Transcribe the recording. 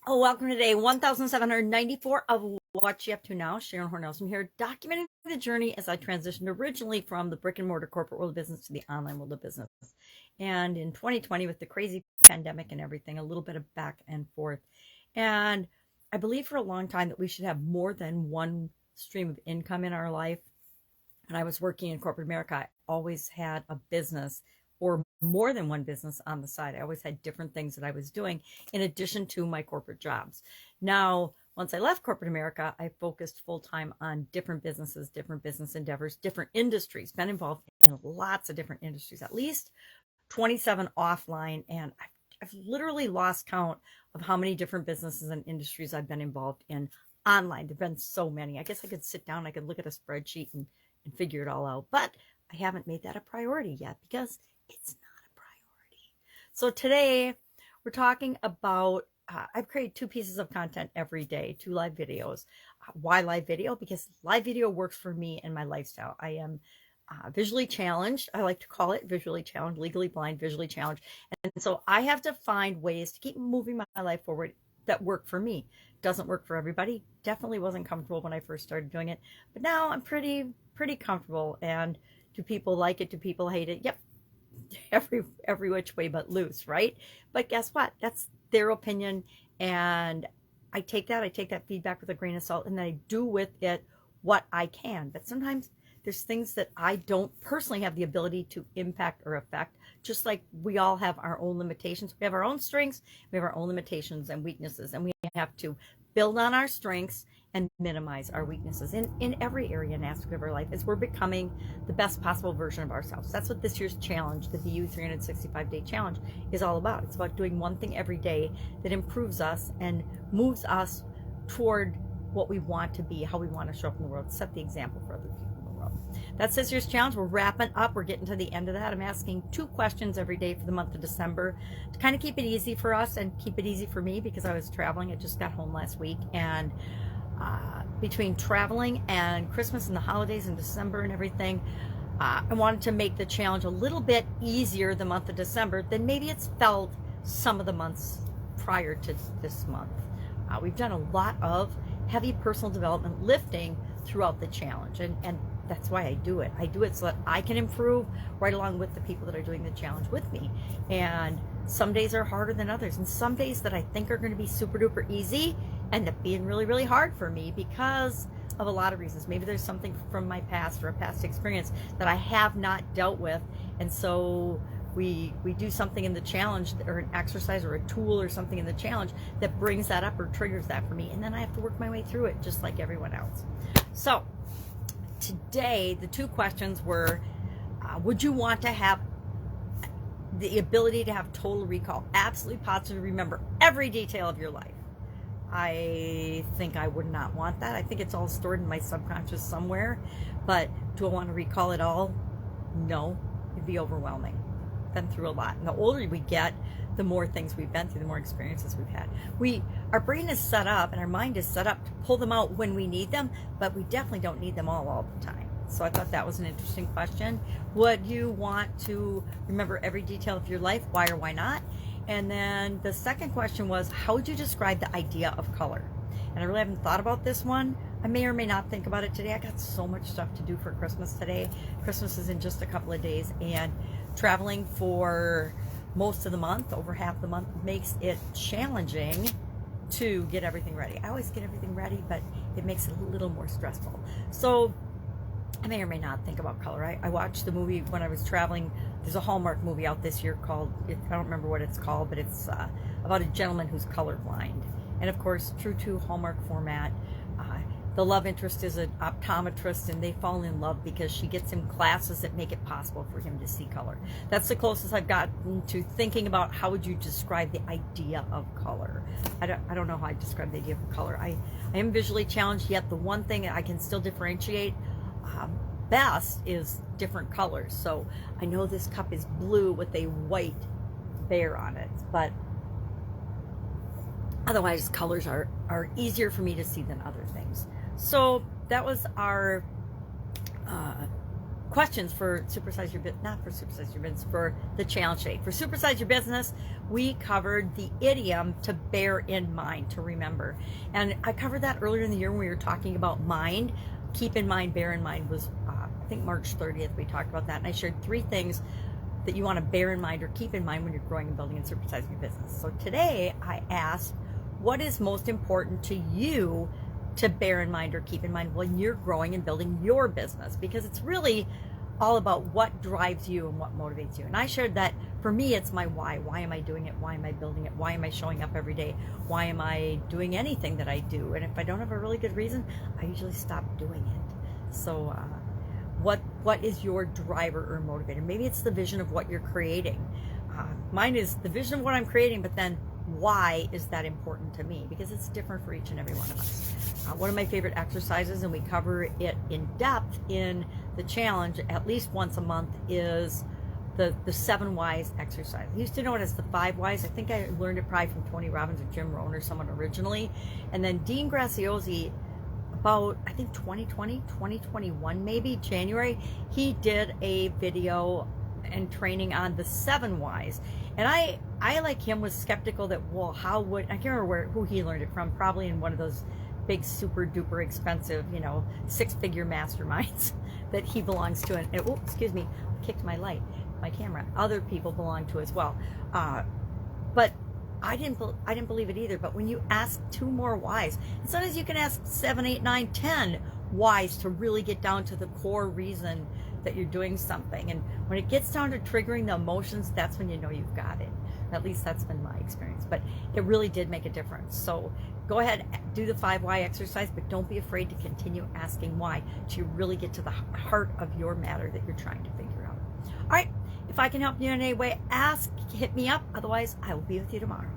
Oh, welcome to day 1794 of What You Up To Now. Sharon Horne-Ellstrom here, documenting the journey as I transitioned originally from the brick and mortar corporate world of business to the online world of business. And in 2020, with the crazy pandemic and everything, a little bit of back and forth. And I believe for a long time that we should have more than one stream of income in our life. When I was working in corporate America, I always had a business or more than one business on the side. I always had different things that I was doing in addition to my corporate jobs. Now, once I left corporate America, I focused full time on different businesses, different business endeavors, different industries, been involved in lots of different industries, at least 27 offline. And I've literally lost count of how many different businesses and industries I've been involved in online. There've been so many. I guess I could sit down, I could look at a spreadsheet and figure it all out. But I haven't made that a priority yet because it's not a priority. So today we're talking about, I've created 2 pieces of content every day, 2 live videos. Why live video? Because live video works for me and my lifestyle. I am visually challenged. I like to call it visually challenged, legally blind, visually challenged. And so I have to find ways to keep moving my life forward that work for me. Doesn't work for everybody. Definitely wasn't comfortable when I first started doing it. But now I'm pretty comfortable. And do people like it? Do people hate it? Yep. Every which way but loose, right? But guess what? That's their opinion. And I take that feedback with a grain of salt, and then I do with it what I can. But sometimes there's things that I don't personally have the ability to impact or affect, just like we all have our own limitations. We have our own strengths, we have our own limitations and weaknesses, and we have to build on our strengths and minimize our weaknesses in every area and aspect of our life as we're becoming the best possible version of ourselves. That's what this year's challenge, the BU 365-day challenge, is all about. It's about doing one thing every day that improves us and moves us toward what we want to be, how we want to show up in the world, set the example for other people in the world. That's this year's challenge. We're wrapping up. We're getting to the end of that. I'm asking 2 questions every day for the month of December to kind of keep it easy for us and keep it easy for me because I was traveling. I just got home last week, and between traveling and Christmas and the holidays and December and everything, I wanted to make the challenge a little bit easier the month of December than maybe it's felt some of the months prior to this month. We've done a lot of heavy personal development lifting throughout the challenge, and that's why I do it. I do it so that I can improve right along with the people that are doing the challenge with me. And some days are harder than others, and some days that I think are going to be super duper easy end up being really hard for me because of a lot of reasons. Maybe there's something from my past or a past experience that I have not dealt with, and so we do something in the challenge, or an exercise or a tool or something in the challenge that brings that up or triggers that for me, and then I have to work my way through it just like everyone else. So today the 2 questions were, would you want to have the ability to have total recall, absolutely positive, remember every detail of your life? I think I would not want that. I think it's all stored in my subconscious somewhere, but do I want to recall it all? No, it'd be overwhelming. Been through a lot, and the older we get, the more things we've been through, the more experiences we've had. Our brain is set up and our mind is set up to pull them out when we need them, but we definitely don't need them all the time. So I thought that was an interesting question. Would you want to remember every detail of your life? Why or why not? And then the second question was, how would you describe the idea of color? And I really haven't thought about this one. I may or may not think about it today. I got so much stuff to do for Christmas today. Christmas is in just a couple of days, and traveling for most of the month, over half the month, makes it challenging to get everything ready. I always get everything ready, but it makes it a little more stressful. So I may or may not think about color. I watched the movie when I was traveling. There's a Hallmark movie out this year called, I don't remember what it's called, but it's about a gentleman who's colorblind. And of course, true to Hallmark format, the love interest is an optometrist, and they fall in love because she gets him classes that make it possible for him to see color. That's the closest I've gotten to thinking about how would you describe the idea of color. I don't know how I describe the idea of color. I am visually challenged, yet the one thing I can still differentiate best is different colors. So I know this cup is blue with a white bear on it, but otherwise colors are easier for me to see than other things. So that was our questions for Supersize Your Business, not for Supersize Your Business, for the challenge day. For Supersize Your Business, we covered the idiom to bear in mind, to remember. And I covered that earlier in the year when we were talking about mind. Keep in mind, bear in mind was, I think March 30th, we talked about that. And I shared 3 things that you want to bear in mind or keep in mind when you're growing and building and supersizing your business. So today I asked, what is most important to you to bear in mind or keep in mind when you're growing and building your business? Because it's really all about what drives you and what motivates you. And I shared that for me, it's my why. Why am I doing it? Why am I building it? Why am I showing up every day? Why am I doing anything that I do? And if I don't have a really good reason, I usually stop doing it. So what is your driver or motivator? Maybe it's the vision of what you're creating. Mine is the vision of what I'm creating, but then why is that important to me? Because it's different for each and every one of us. One of my favorite exercises, and we cover it in depth in the challenge at least once a month, is the 7 whys exercise. I used to know it as the 5 whys. I think I learned it probably from Tony Robbins or Jim Rohn or someone originally. And then Dean Graziosi, about, I think 2020, 2021 maybe, January, he did a video and training on the 7 whys. And I like him, was skeptical that, well, how would, I can't remember who he learned it from, probably in one of those big super duper expensive, 6-figure masterminds that he belongs to. And oh, excuse me, kicked my camera. Other people belong to as well. But I didn't believe it either. But when you ask 2 more whys, and sometimes you can ask 7, 8, 9, 10 whys to really get down to the core reason that you're doing something. And when it gets down to triggering the emotions, that's when you know you've got it. At least that's been my experience. But it really did make a difference. So go ahead, do the 5 why exercise, but don't be afraid to continue asking why to really get to the heart of your matter that you're trying to figure out. All right. If I can help you in any way, ask, hit me up. Otherwise, I will be with you tomorrow.